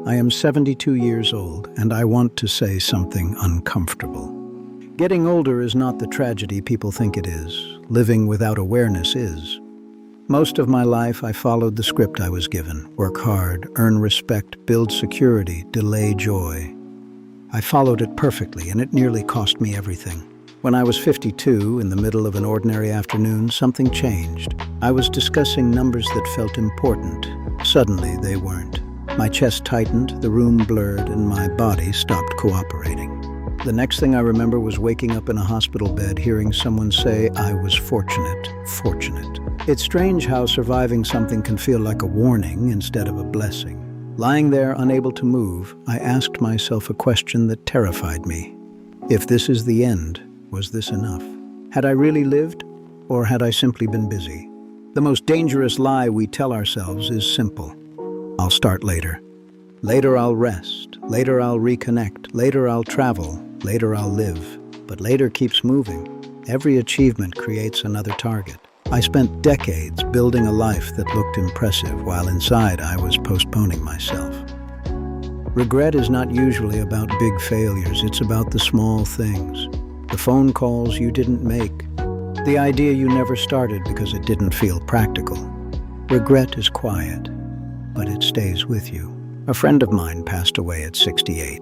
I am 72 years old, and I want to say something uncomfortable. Getting older is not the tragedy people think it is. Living without awareness is. Most of my life, I followed the script I was given. Work hard, earn respect, build security, delay joy. I followed it perfectly, and it nearly cost me everything. When I was 52, in the middle of an ordinary afternoon, something changed. I was discussing numbers that felt important. Suddenly, they weren't. My chest tightened, the room blurred, and my body stopped cooperating. The next thing I remember was waking up in a hospital bed, hearing someone say, I was fortunate. It's strange how surviving something can feel like a warning instead of a blessing. Lying there, unable to move, I asked myself a question that terrified me. If this is the end, was this enough? Had I really lived, or had I simply been busy? The most dangerous lie we tell ourselves is simple. I'll start later. Later I'll rest. Later I'll reconnect. Later I'll travel. Later I'll live. But later keeps moving. Every achievement creates another target. I spent decades building a life that looked impressive, while inside I was postponing myself. Regret is not usually about big failures. It's about the small things. The phone calls you didn't make. The idea you never started because it didn't feel practical. Regret is quiet, but it stays with you. A friend of mine passed away at 68.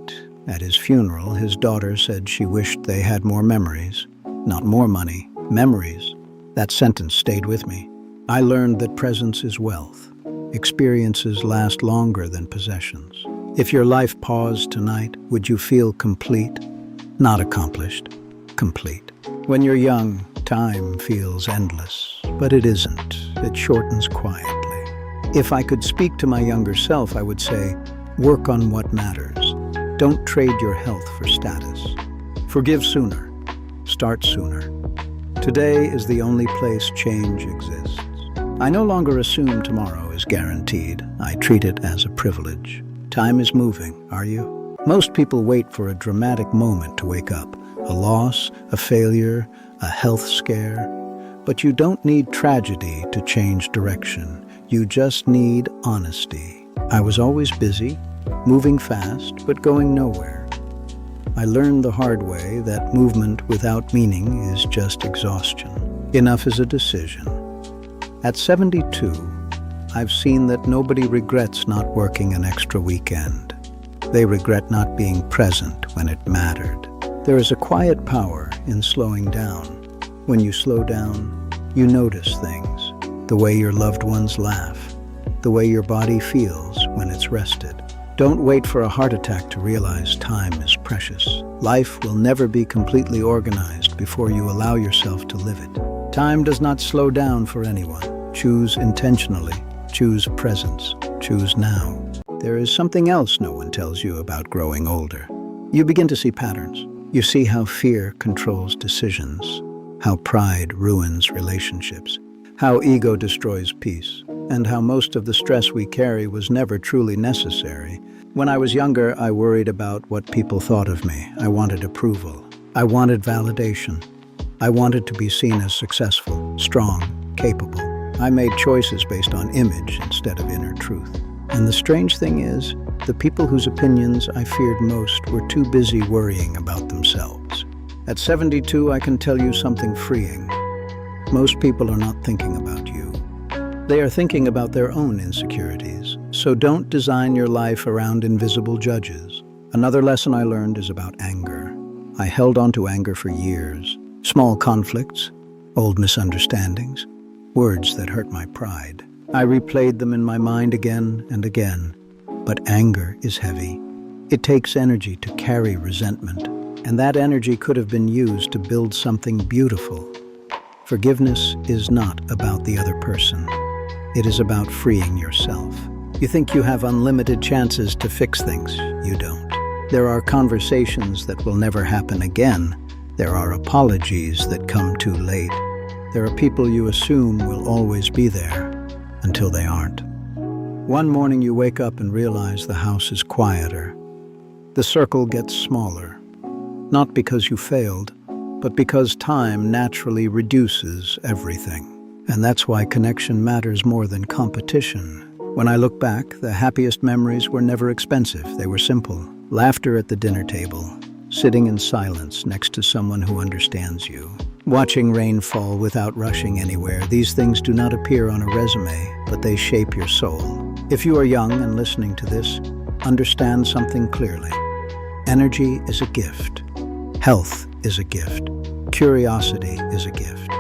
At his funeral, his daughter said she wished they had more memories. Not more money, memories. That sentence stayed with me. I learned that presence is wealth. Experiences last longer than possessions. If your life paused tonight, would you feel complete? Not accomplished, complete. When you're young, time feels endless, but it isn't. It shortens quietly. If I could speak to my younger self, I would say, work on what matters. Don't trade your health for status. Forgive sooner. Start sooner. Today is the only place change exists. I no longer assume tomorrow is guaranteed. I treat it as a privilege. Time is moving, are you? Most people wait for a dramatic moment to wake up. A loss, a failure, a health scare. But you don't need tragedy to change direction. You just need honesty. I was always busy, moving fast, but going nowhere. I learned the hard way that movement without meaning is just exhaustion. Enough is a decision. At 72, I've seen that nobody regrets not working an extra weekend. They regret not being present when it mattered. There is a quiet power in slowing down. When you slow down, you notice things. The way your loved ones laugh. The way your body feels when it's rested. Don't wait for a heart attack to realize time is precious. Life will never be completely organized before you allow yourself to live it. Time does not slow down for anyone. Choose intentionally. Choose presence. Choose now. There is something else no one tells you about growing older. You begin to see patterns. You see how fear controls decisions, how pride ruins relationships, how ego destroys peace, and how most of the stress we carry was never truly necessary. When I was younger, I worried about what people thought of me. I wanted approval. I wanted validation. I wanted to be seen as successful, strong, capable. I made choices based on image instead of inner truth. And the strange thing is, the people whose opinions I feared most were too busy worrying about themselves. At 72, I can tell you something freeing. Most people are not thinking about you. They are thinking about their own insecurities. So don't design your life around invisible judges. Another lesson I learned is about anger. I held on to anger for years. Small conflicts, old misunderstandings, words that hurt my pride. I replayed them in my mind again and again. But anger is heavy. It takes energy to carry resentment, and that energy could have been used to build something beautiful. Forgiveness is not about the other person. It is about freeing yourself. You think you have unlimited chances to fix things. You don't. There are conversations that will never happen again. There are apologies that come too late. There are people you assume will always be there until they aren't. One morning you wake up and realize the house is quieter. The circle gets smaller. Not because you failed, but because time naturally reduces everything. And that's why connection matters more than competition. When I look back, the happiest memories were never expensive. They were simple. Laughter at the dinner table, sitting in silence next to someone who understands you, watching rain fall without rushing anywhere. These things do not appear on a resume, but they shape your soul. If you are young and listening to this, understand something clearly. Energy is a gift. Health is a gift. Curiosity is a gift.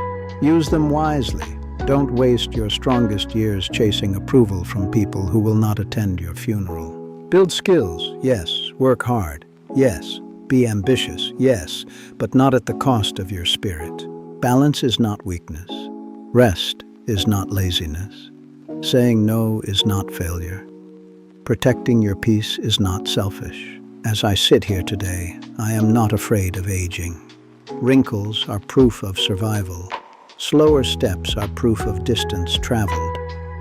Use them wisely. Don't waste your strongest years chasing approval from people who will not attend your funeral. Build skills, yes. Work hard, yes. Be ambitious, yes, but not at the cost of your spirit. Balance is not weakness. Rest is not laziness. Saying no is not failure. Protecting your peace is not selfish. As I sit here today, I am not afraid of aging. Wrinkles are proof of survival. Slower steps are proof of distance traveled.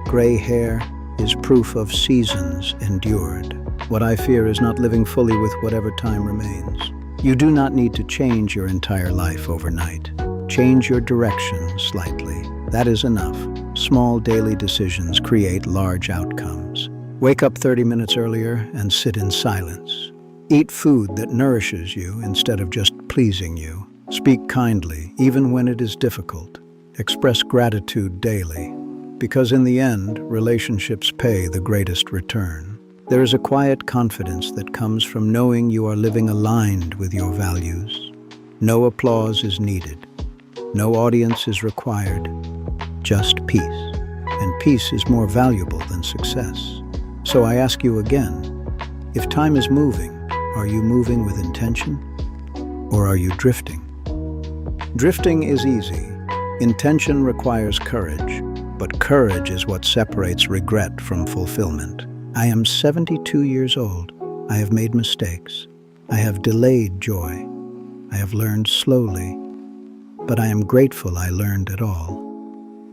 Gray hair is proof of seasons endured. What I fear is not living fully with whatever time remains. You do not need to change your entire life overnight. Change your direction slightly. That is enough. Small daily decisions create large outcomes. Wake up 30 minutes earlier and sit in silence. Eat food that nourishes you instead of just pleasing you. Speak kindly, even when it is difficult. Express gratitude daily, because in the end, relationships pay the greatest return. There is a quiet confidence that comes from knowing you are living aligned with your values. No applause is needed. No audience is required. Just peace. And peace is more valuable than success. So I ask you again, if time is moving, are you moving with intention? Or are you drifting? Drifting is easy. Intention requires courage, but courage is what separates regret from fulfillment. I am 72 years old. I have made mistakes. I have delayed joy. I have learned slowly, but I am grateful I learned at all.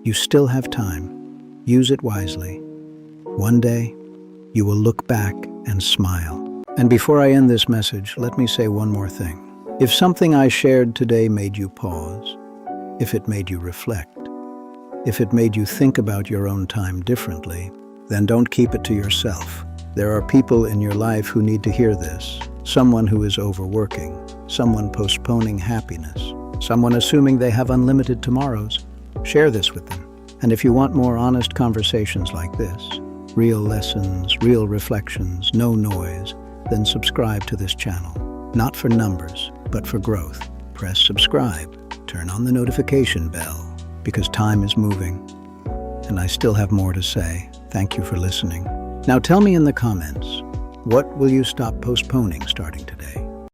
You still have time. Use it wisely. One day, you will look back and smile. And before I end this message, let me say one more thing. If something I shared today made you pause, if it made you reflect, if it made you think about your own time differently, then don't keep it to yourself. There are people in your life who need to hear this. Someone who is overworking, someone postponing happiness, someone assuming they have unlimited tomorrows. Share this with them. And if you want more honest conversations like this, real lessons, real reflections, no noise, then subscribe to this channel. Not for numbers, but for growth. Press subscribe. Turn on the notification bell, because time is moving. And I still have more to say. Thank you for listening. Now tell me in the comments, what will you stop postponing starting today?